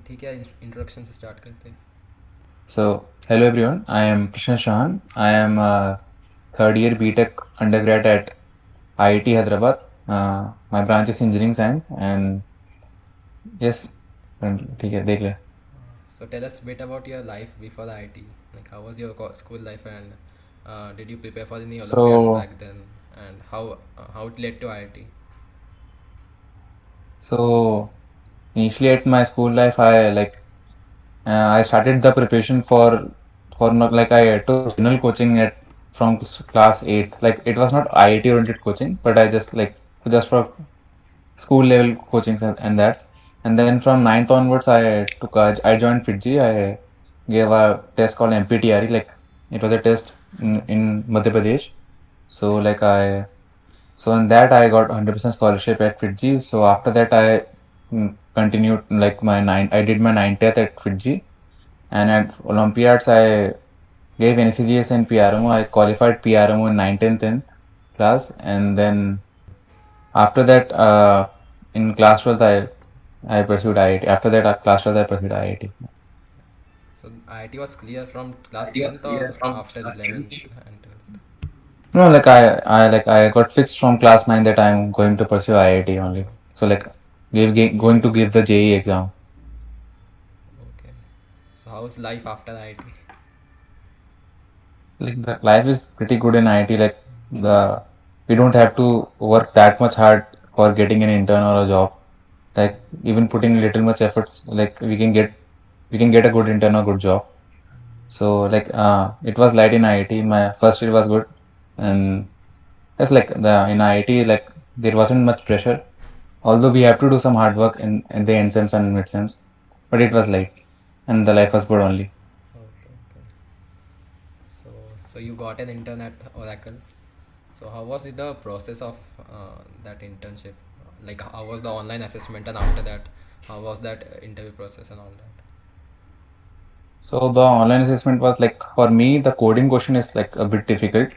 ठीक है, इंट्रोडक्शन से स्टार्ट करते हैं। So, hello everyone. I am Prashans. I am a third year BTech undergrad at IIT Hyderabad. My branch is engineering science, and yes, ठीक है देख ले. So tell us a bit about your life before the IT. Like how was your school life, and did you prepare for any Olympiads So, back then, and how it led to IIT? so initially at my school life, I started the preparation for not like I took general coaching at from class 8. Like it was not IIT oriented coaching, but I just for school level coachings and that. And then from ninth onwards, I joined FITGI. I gave a test called MPTRE. Like it was a test in Madhya Pradesh. So so in that I got 100% scholarship at FITGI. So after that I continued like I did my 90th at FITGI, and at Olympiads I gave NCGS and PRMO. I qualified PRMO in 9th and 10th class, and then after that, in class 12, I pursued IIT. After that, class 12, I pursued IIT. So IIT was clear from class 10th or after 11th and 12th? No, I got fixed from class 9 that I'm going to pursue IIT only. So going to give the JEE exam. Okay. So how's life after IIT? Like the life is pretty good in IIT. The we don't have to work that much hard for getting an intern or a job. Like even putting little much efforts, like we can get a good intern or good job. So it was light in IIT. My first year was good, and it's like the in IIT there wasn't much pressure. Although we have to do some hard work in the end sems and mid sems, but it was light, and the life was good only. Okay, okay. So so you got an intern at Oracle. So how was it the process of that internship? Like how was the online assessment, and after that, how was that interview process and all that? So the online assessment was like for me the coding question is like a bit difficult.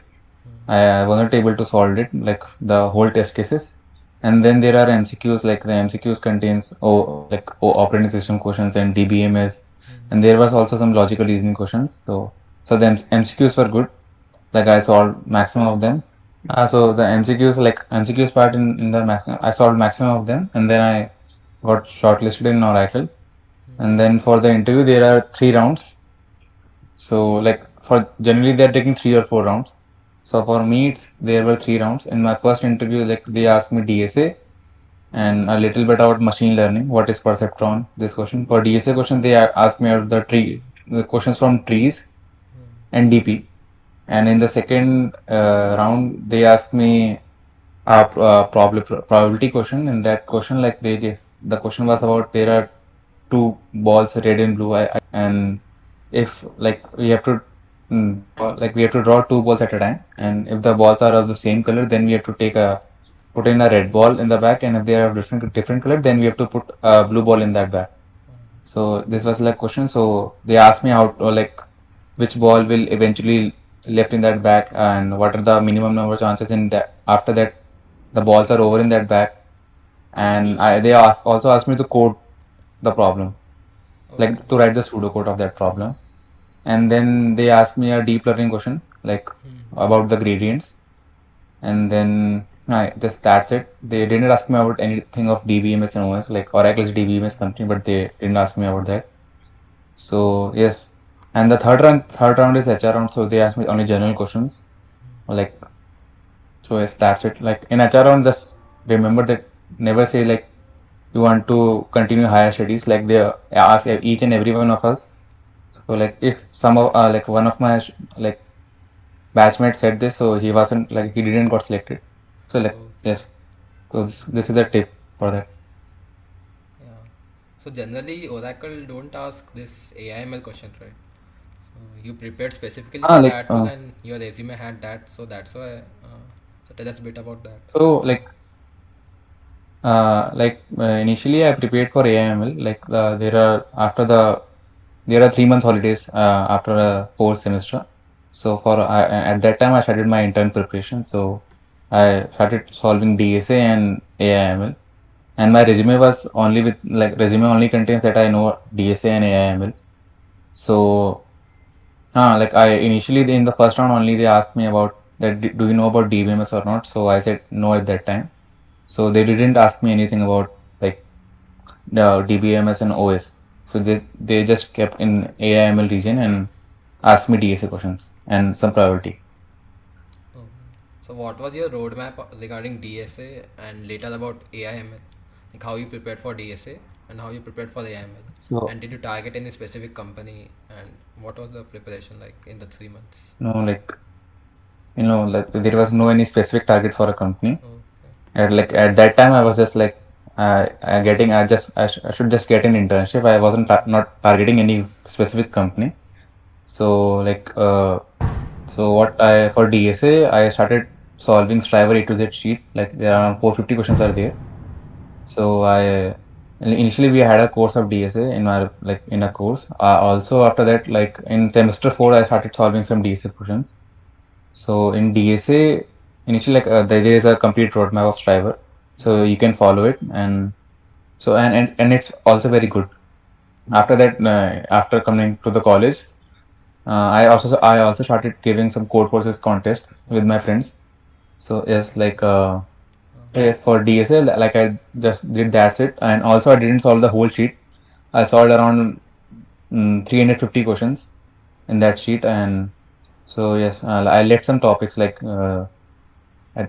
I wasn't able to solve it like the whole test cases. And then there are MCQs, like the MCQs contains operating system questions and DBMS, and there was also some logical reasoning questions. So the MCQs were good. Like I solved maximum of them. So the MCQs part in the maximum, I solved maximum of them, and then I got shortlisted in Oracle. And then for the interview, there are 3 rounds. So like for generally they're taking 3 or 4 rounds. So for me, there were 3 rounds. In my first interview, like they asked me DSA and a little bit about machine learning. What is perceptron? This question. For DSA question, they asked me about the questions from trees and DP. And in the second round, they asked me a probability question. In that question, the question was about there are two balls, red and blue, and if like we have to draw two balls at a time, and if the balls are of the same color, then we have to put in a red ball in the back, and if they are different color, then we have to put a blue ball in that back. So this was like question. So they asked me how to, which ball will eventually left in that bag, and what are the minimum number of chances in that after that the balls are over in that bag. And also asked me to code the problem, Okay. like to write the pseudocode of that problem. And then they asked me a deep learning question like about the gradients. And then that's it. They didn't ask me about anything of DBMS and OS, like Oracle's DBMS company, but they didn't ask me about that. So yes, and the third round is HR round. So they asked me only general questions. Like so, yes, that's it. Like in HR round, just remember that never say like you want to continue higher studies. Like they ask each and every one of us. So like if some of like one of my like batchmate said this, so he wasn't like he didn't got selected. So like Okay. yes, so this is a tip for that. Yeah. So generally, Oracle don't ask this AIML question, right? So you prepared specifically Ah, for like that role, and your resume had that, so that's why. So tell us a bit about that. so initially I prepared for AIML. There are 3 months holidays after a fourth semester. So at that time I started my intern preparation. So I started solving DSA and AIML. and my resume was only with like resume only contains that I know DSA and AI/ML. So, like I initially in the first round only they asked me about that do you know about DBMS or not? So I said no at that time. So they didn't ask me anything about like DBMS and OS. So they just kept in AI/ML region and asked me DSA questions and some priority. Oh. So what was your roadmap regarding DSA and later about AIML? Like how you prepared for DSA and how you prepared for AIML? So And did you target any specific company and what was the preparation like in the 3 months? no, like like there was no any specific target for a company. Okay. And like at that time, I was just like, I should just get an internship. I wasn't not targeting any specific company. So like, so what I for DSA, I started solving Striver A to Z sheet. Like there are 450 questions are there. So initially we had a course of DSA in our like in a course. Also after that, like in semester four, I started solving some DSA questions. So in DSA, initially like there is a complete roadmap of Striver, so you can follow it, and so and it's also very good. After that, after coming to the college, I also started giving some Codeforces contest with my friends. So yes, like yes for DSA, like I just did that's it, and also I didn't solve the whole sheet. I solved around 350 questions in that sheet, and so yes, I left some topics like.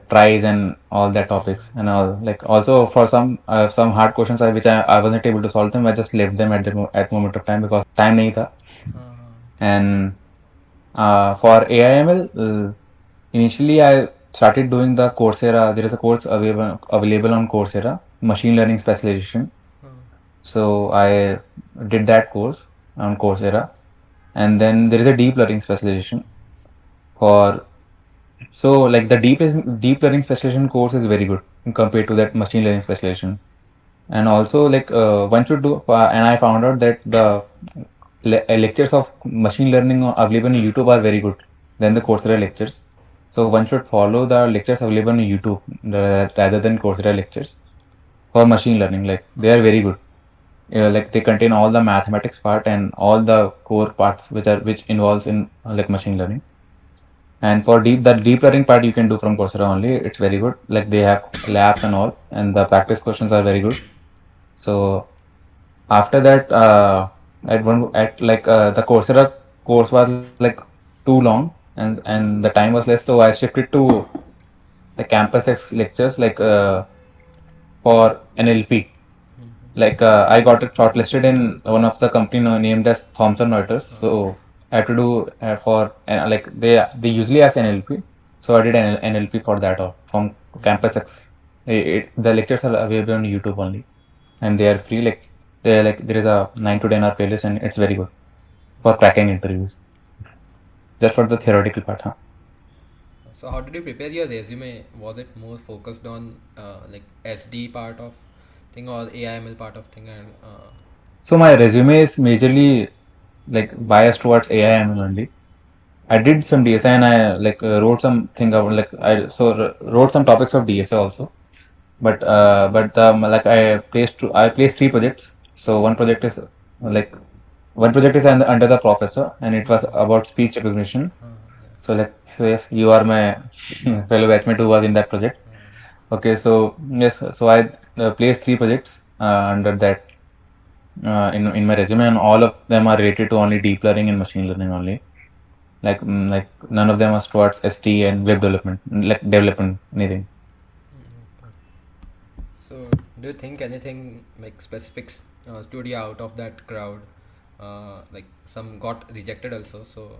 Tries and all that topics and all like also for some hard questions I wasn't able to solve them. I just left them at moment of time because time nahi tha. Uh, And for AIML, initially I started doing the Coursera. There is a course available on Coursera, machine learning specialization. uh, So I did that course on Coursera, and then there is a deep learning specialization for. So like the deep learning specialization course is very good compared to that machine learning specialization. And also like one should do and I found out that the lectures of machine learning available on YouTube are very good than the Coursera lectures. So one should follow the lectures available on YouTube rather than Coursera lectures for machine learning. Like they are very good. Like they contain all the mathematics part and all the core parts which involves in like machine learning. And for deep learning part, you can do from Coursera only. It's very good. Like they have labs and all, and the practice questions are very good. So after that, at like the Coursera course was like too long, and the time was less. So I shifted to the Campus X lectures, like for NLP. Like I got it shortlisted in one of the company named as Thomson Reuters. So I had to do for like they usually ask NLP. So I did NLP for that or from Campus X. The lectures are available on YouTube only, and they are free. Like there is a 9 to 10 hour playlist, and it's very good for cracking interviews. Just for the theoretical part, huh? so how did you prepare your resume? Was it more focused on like SD part of thing or AIML part of thing and So my resume is majorly like biased towards AI/ML only. I did some DSA and I like wrote something about like wrote some topics of DSA also. But like I placed three projects. So like one project is under the professor, and it was about speech recognition. So yes, you are my fellow batchmate who was in that project. Okay, so yes, so I placed three projects under that in my resume, and all of them are related to only deep learning and machine learning only. Like none of them was towards ST and web development, like development anything. so do you think anything like specific studio out of that crowd like some got rejected also, so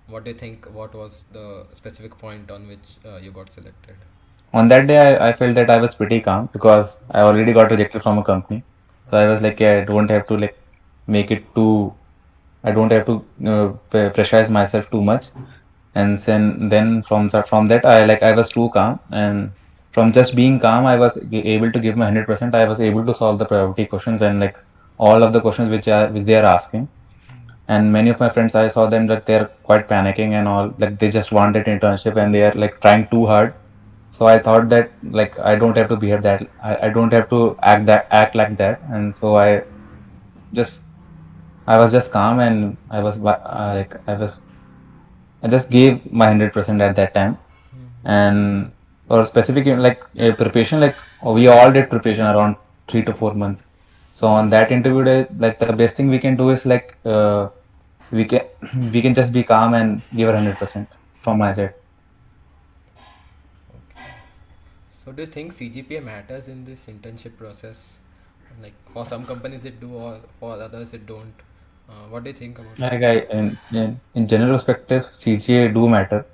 what do you think what was the specific point on which you got selected? On that day, I felt that I was pretty calm because I already got rejected from a company. So I was like, yeah, I don't have to like make it too. I don't have to pressurize myself too much. And then from that, I was too calm, and from just being calm, I was able to give my 100%. I was able to solve the priority questions and like all of the questions which they are asking. And many of my friends, I saw them that they're quite panicking and all. Like they just want that internship and they are like trying too hard So I thought that like I don't have to behave that I don't have to act like that, and so just I was just calm, and I just gave my 100% at that time. And for specific like preparation, like we all did preparation around 3 to 4 months. So on that interview day, like the best thing we can do is like we can we can just be calm and give our 100% from my side. Okay. So do you think CGPA matters in this internship process? Like for some companies it do, or for others it don't. What do you think about it? Like in general perspective, CGA do matter.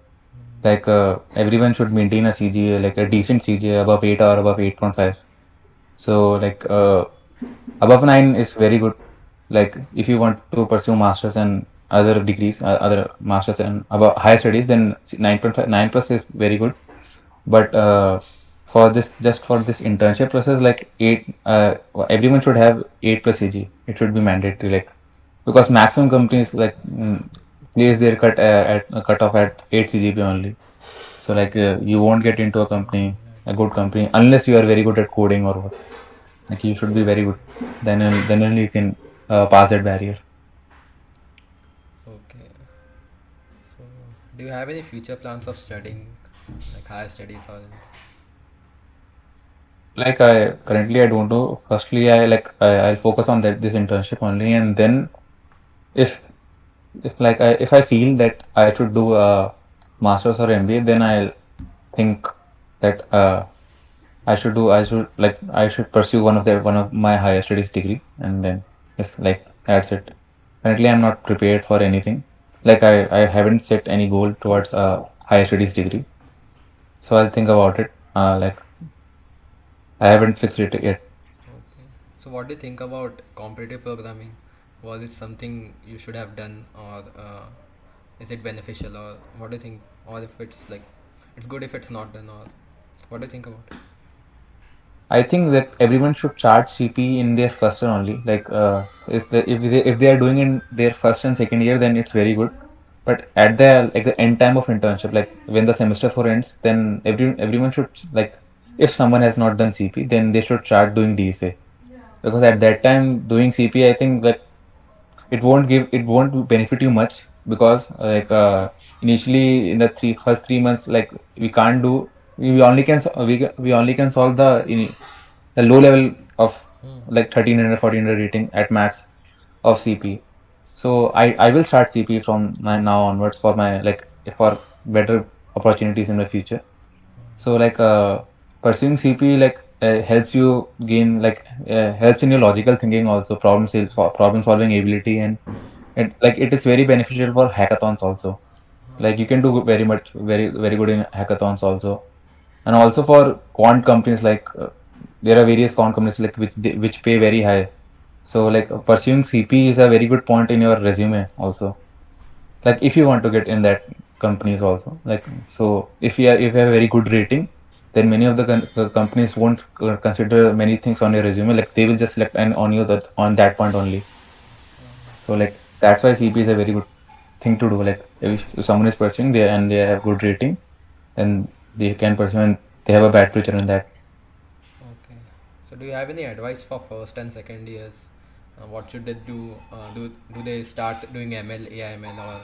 Like everyone should maintain a CGA, like a decent CGA above 8 or above 8.5. So like above 9 is very good. Like if you want to pursue masters and other degrees, other masters and above higher studies, then 9.5, 9 plus is very good. But for this, just for this internship process, like 8, everyone should have 8 plus CG. It should be mandatory, like because maximum companies like place their at cut off at 8 CGP only. So like you won't get into a company, a good company, unless you are very good at coding or what. Like you should be very good. Then only you can pass that barrier. Okay. So do you have any future plans of studying, like higher studies or? Like I don't know. Firstly, I'll focus on that this internship only, and then if if I feel that I should do a master's or MBA, then I'll think that I should pursue one of my higher studies degree, and then just like that's it. Currently, I'm not prepared for anything. Like I haven't set any goal towards a higher studies degree, so I'll think about it. Like I haven't fixed it yet. Okay. So what do you think about competitive programming? Was it something you should have done, or is it beneficial, or what do you think? Or if it's like, it's good if it's not done, or what do you think about it? I think that everyone should charge CP in their first year only. Like, if they are doing in their first and second year, then it's very good. But at the end time of internship, like when the semester four ends, then everyone should like if someone has not done CP, then they should start doing DSA, because at that time doing CP, I think that it won't benefit you much, because initially in the first 3 months, like we can't do we only can we only can solve the low level of Hmm. like 1300 1400 rating at max of CP. So I will start CP from now onwards for my like for better opportunities in the future. So like pursuing CP like helps you gain helps in your logical thinking also, problem solving ability, and it is very beneficial for hackathons also. Like you can do very good in hackathons also, and also for quant companies, like there are various quant companies like which pay very high. So like pursuing CP is a very good point in your resume also, like if you want to get in that companies also. Like so if you have a very good rating, then many of the companies won't consider many things on your resume, like they will just select and on you that on that point only. So like that's why CP is a very good thing to do. Like if someone is pursuing there and they have good rating, then they can pursue and they have a bad future in that. Okay. So do you have any advice for first and second years? What should they do? Do they start doing ML, AIML, or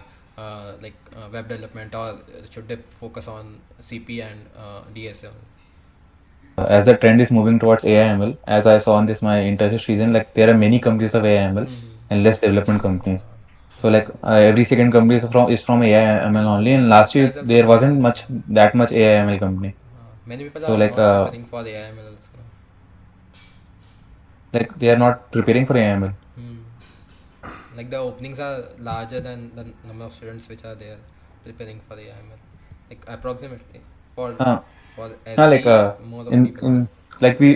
web development, or should they focus on CP and DSA? As the trend is moving towards AI/ML, as I saw in this my internship season, like there are many companies of AI/ML Mm-hmm. and less development Yeah. companies. So like every second company is from AI/ML only, and last year That's also there true. wasn't that much AI/ML company. Many people So are not preparing for the AIML also. like they are not preparing for AI/ML. Hmm. Like the openings are larger than the number of students which are there preparing for the AIML. Like approximately for Uh, for SB, more of people are. in like we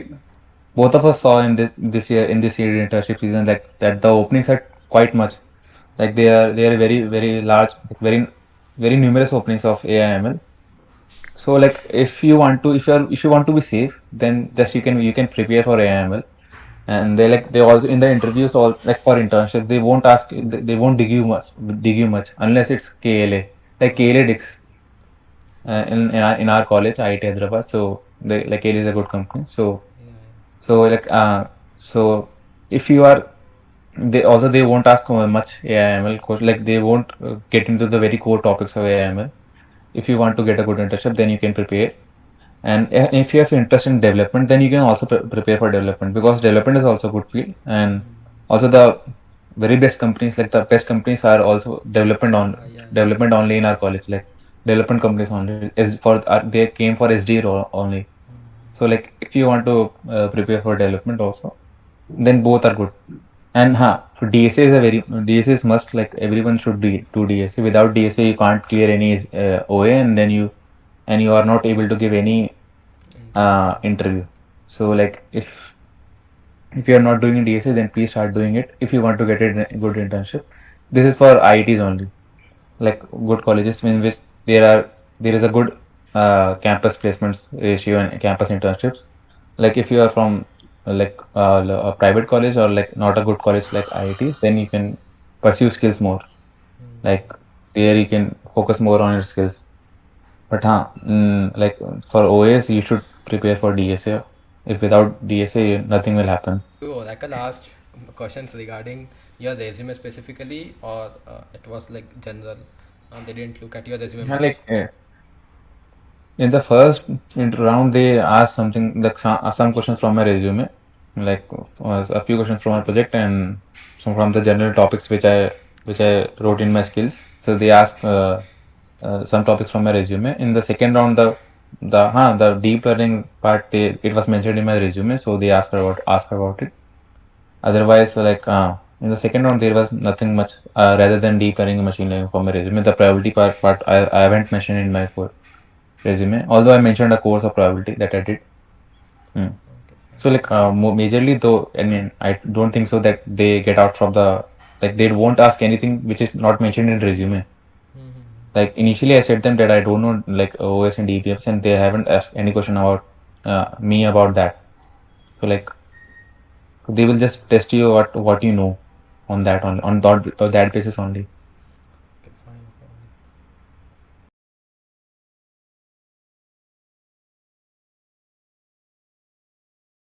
both of us saw in this year internship season, like that the openings are quite much. Like they are very large, like, very numerous openings of AI/ML. So like if you want to be safe, then just you can prepare for AI/ML. And they also in the interviews, all like for internship, they won't ask, they won't dig you much unless it's KLA, like KLA digs. in our college, IIT Hyderabad. So the like it is a good company. So Yeah. so like so if you are they also they won't ask much AIML course, like they won't get into the very core topics of AIML. If you want to get a good internship, then you can prepare. And if you have interest in development, then you can also prepare for development, because development is also a good field. And also the very best companies, like the best companies are also Yeah. development only in our college, like development companies only is for they came for SD only. So like if you want to prepare for development also, then both are good. And for DSA is a very DSA is must, like everyone should do DSA. Without DSA you can't clear any OA, and then you are not able to give any Interview. interview. So like if you are not doing DSA, then please start doing it if you want to get a good internship. This is for IITs only, like good colleges in which there is a good campus placements ratio and campus internships. Like if you are from a private college or like not a good college like IITs, then you can pursue skills more. Like there you can focus more on your skills. But like for OAs, you should prepare for DSA. If without DSA, nothing will happen. You Oracle asked questions regarding your resume specifically, or it was like general? They didn't look at your resume Yeah, much. like in the first round, they asked something like some questions from my resume, like a few questions from my project and some from the general topics which I wrote in my skills. So they asked some topics from my resume. In the second round, the deep learning part, it was mentioned in my resume, so they asked about it. Otherwise, like in the second round, there was nothing much rather than deep learning and machine learning for my resume. The probability part I haven't mentioned in my resume, although I mentioned a course of probability that I did. Hmm. Okay, So like majorly though, I mean, I don't think so that they get out from the, like they won't ask anything which is not mentioned in resume. fine. Like initially I said them that I don't know like OS and DPFs, and they haven't asked any question about me about that. So like they will just test you what you know on that basis only.